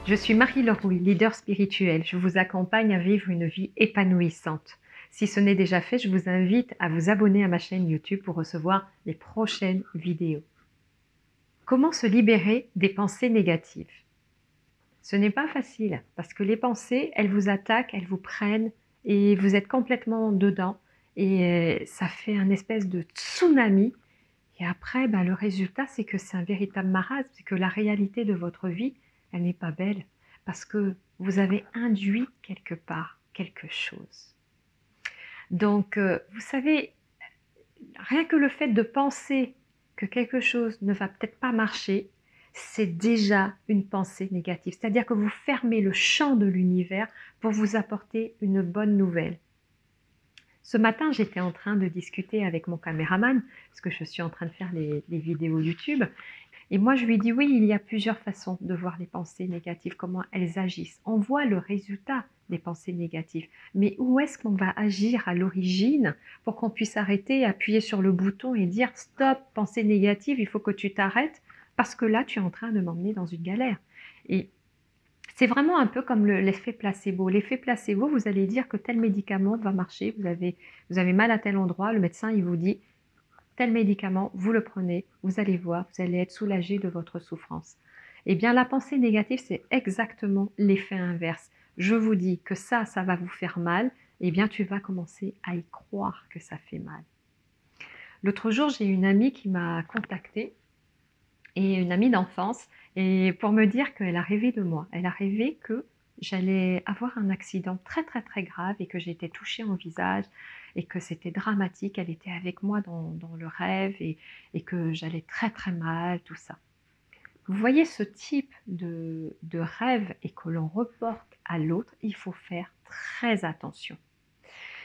Je suis Marie-Laure Houy, leader spirituel. Je vous accompagne à vivre une vie épanouissante. Si ce n'est déjà fait, je vous invite à vous abonner à ma chaîne YouTube pour recevoir les prochaines vidéos. Comment se libérer des pensées négatives? Ce n'est pas facile parce que les pensées, elles vous attaquent, elles vous prennent et vous êtes complètement dedans et ça fait un espèce de tsunami. Et après, le résultat, c'est que c'est un véritable marasme, c'est que la réalité de votre vie, elle n'est pas belle, parce que vous avez induit quelque part quelque chose. Donc, vous savez, rien que le fait de penser que quelque chose ne va peut-être pas marcher, c'est déjà une pensée négative. C'est-à-dire que vous fermez le champ de l'univers pour vous apporter une bonne nouvelle. Ce matin, j'étais en train de discuter avec mon caméraman, parce que je suis en train de faire les vidéos YouTube. Et moi, je lui dis, oui, il y a plusieurs façons de voir les pensées négatives, comment elles agissent. On voit le résultat des pensées négatives. Mais où est-ce qu'on va agir à l'origine pour qu'on puisse arrêter, appuyer sur le bouton et dire, stop, pensée négative, il faut que tu t'arrêtes, parce que là, tu es en train de m'emmener dans une galère. Et c'est vraiment un peu comme l'effet placebo. L'effet placebo, vous allez dire que tel médicament va marcher, vous avez mal à tel endroit, le médecin il vous dit tel médicament, vous le prenez, vous allez voir, vous allez être soulagé de votre souffrance. Eh bien, la pensée négative, c'est exactement l'effet inverse. Je vous dis que ça va vous faire mal, eh bien, tu vas commencer à y croire que ça fait mal. L'autre jour, j'ai une amie qui m'a contactée, et une amie d'enfance, et pour me dire qu'elle a rêvé de moi. Elle a rêvé que j'allais avoir un accident très très très grave et que j'étais touchée en visage et que c'était dramatique. Elle était avec moi dans le rêve et que j'allais très très mal, tout ça. Vous voyez ce type de rêve et que l'on reporte à l'autre, il faut faire très attention.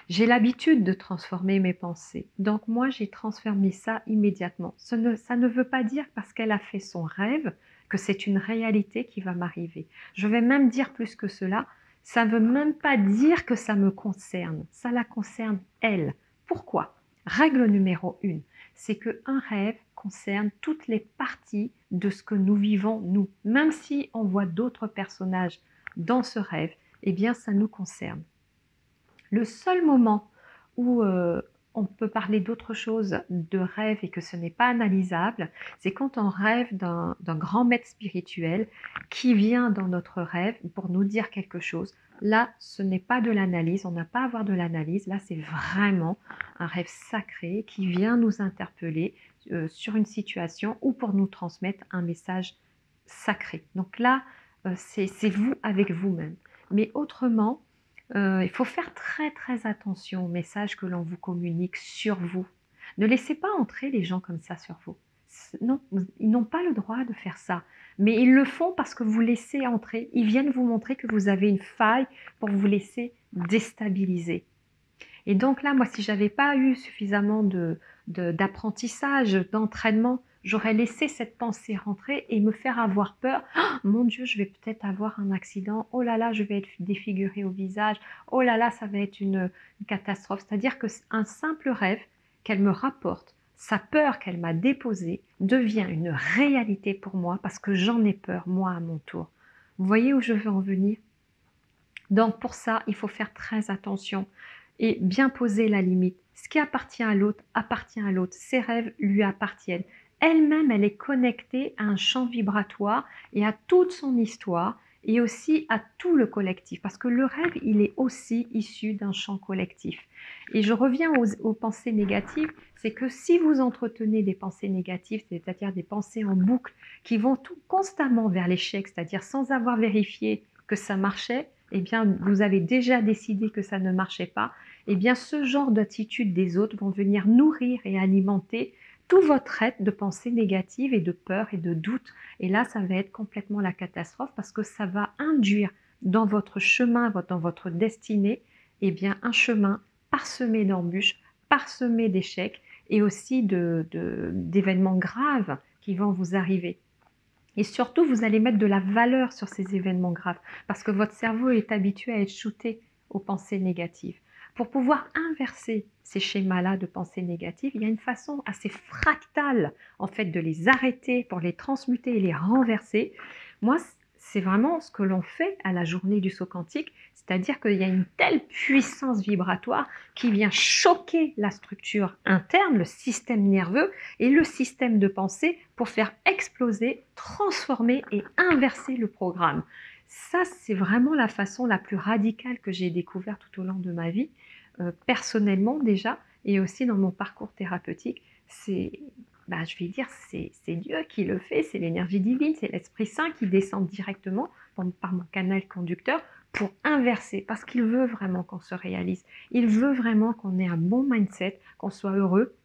J'ai l'habitude de transformer mes pensées. Donc moi, j'ai transformé ça immédiatement. Ça ne veut pas dire parce qu'elle a fait son rêve que c'est une réalité qui va m'arriver. Je vais même dire plus que cela. Ça ne veut même pas dire que ça me concerne. Ça la concerne elle. Pourquoi? Règle numéro 1, c'est qu'un rêve concerne toutes les parties de ce que nous vivons nous. Même si on voit d'autres personnages dans ce rêve, eh bien ça nous concerne. Le seul moment où on peut parler d'autre chose, de rêve, et que ce n'est pas analysable, c'est quand on rêve d'un grand maître spirituel qui vient dans notre rêve pour nous dire quelque chose. Là, ce n'est pas de l'analyse, on n'a pas à avoir de l'analyse. Là, c'est vraiment un rêve sacré qui vient nous interpeller sur une situation ou pour nous transmettre un message sacré. Donc là, c'est vous avec vous-même. Mais autrement, il faut faire très très attention aux messages que l'on vous communique sur vous. Ne laissez pas entrer les gens comme ça sur vous. Non, ils n'ont pas le droit de faire ça. Mais ils le font parce que vous laissez entrer. Ils viennent vous montrer que vous avez une faille pour vous laisser déstabiliser. Et donc là, moi, si j'avais pas eu suffisamment d'apprentissage, d'entraînement, j'aurais laissé cette pensée rentrer et me faire avoir peur. Oh, mon Dieu, je vais peut-être avoir un accident. Oh là là, je vais être défigurée au visage. Oh là là, ça va être une catastrophe. C'est-à-dire qu'un simple rêve qu'elle me rapporte, sa peur qu'elle m'a déposée, devient une réalité pour moi parce que j'en ai peur, moi, à mon tour. Vous voyez où je veux en venir? Donc pour ça, il faut faire très attention et bien poser la limite. Ce qui appartient à l'autre appartient à l'autre. Ses rêves lui appartiennent. Elle-même, elle est connectée à un champ vibratoire et à toute son histoire et aussi à tout le collectif. Parce que le rêve, il est aussi issu d'un champ collectif. Et je reviens aux pensées négatives, c'est que si vous entretenez des pensées négatives, c'est-à-dire des pensées en boucle qui vont constamment vers l'échec, c'est-à-dire sans avoir vérifié que ça marchait, eh bien, vous avez déjà décidé que ça ne marchait pas, eh bien, ce genre d'attitude des autres vont venir nourrir et alimenter tout votre être de pensées négatives et de peur et de doute. Et là, ça va être complètement la catastrophe parce que ça va induire dans votre chemin, dans votre destinée, eh bien, un chemin parsemé d'embûches, parsemé d'échecs et aussi d'événements graves qui vont vous arriver. Et surtout, vous allez mettre de la valeur sur ces événements graves parce que votre cerveau est habitué à être shooté aux pensées négatives. Pour pouvoir inverser ces schémas-là de pensées négatives, il y a une façon assez fractale en fait de les arrêter pour les transmuter et les renverser. Moi, c'est vraiment ce que l'on fait à la journée du saut quantique, c'est-à-dire qu'il y a une telle puissance vibratoire qui vient choquer la structure interne, le système nerveux et le système de pensée pour faire exploser, transformer et inverser le programme. Ça, c'est vraiment la façon la plus radicale que j'ai découverte tout au long de ma vie, personnellement déjà, et aussi dans mon parcours thérapeutique. Je vais dire, c'est Dieu qui le fait, c'est l'énergie divine, c'est l'Esprit Saint qui descend directement par mon canal conducteur pour inverser, parce qu'il veut vraiment qu'on se réalise. Il veut vraiment qu'on ait un bon mindset, qu'on soit heureux,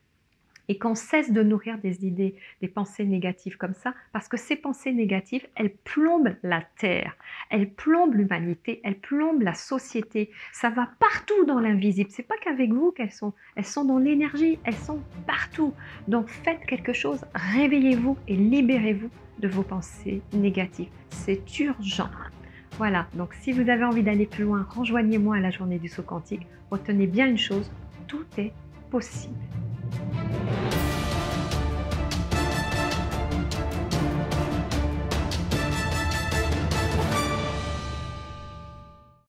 et qu'on cesse de nourrir des idées, des pensées négatives comme ça, parce que ces pensées négatives, elles plombent la Terre, elles plombent l'humanité, elles plombent la société. Ça va partout dans l'invisible. C'est pas qu'avec vous qu'elles sont dans l'énergie, elles sont partout. Donc faites quelque chose, réveillez-vous et libérez-vous de vos pensées négatives. C'est urgent. Voilà, donc si vous avez envie d'aller plus loin, rejoignez-moi à la journée du saut quantique. Retenez bien une chose, tout est possible.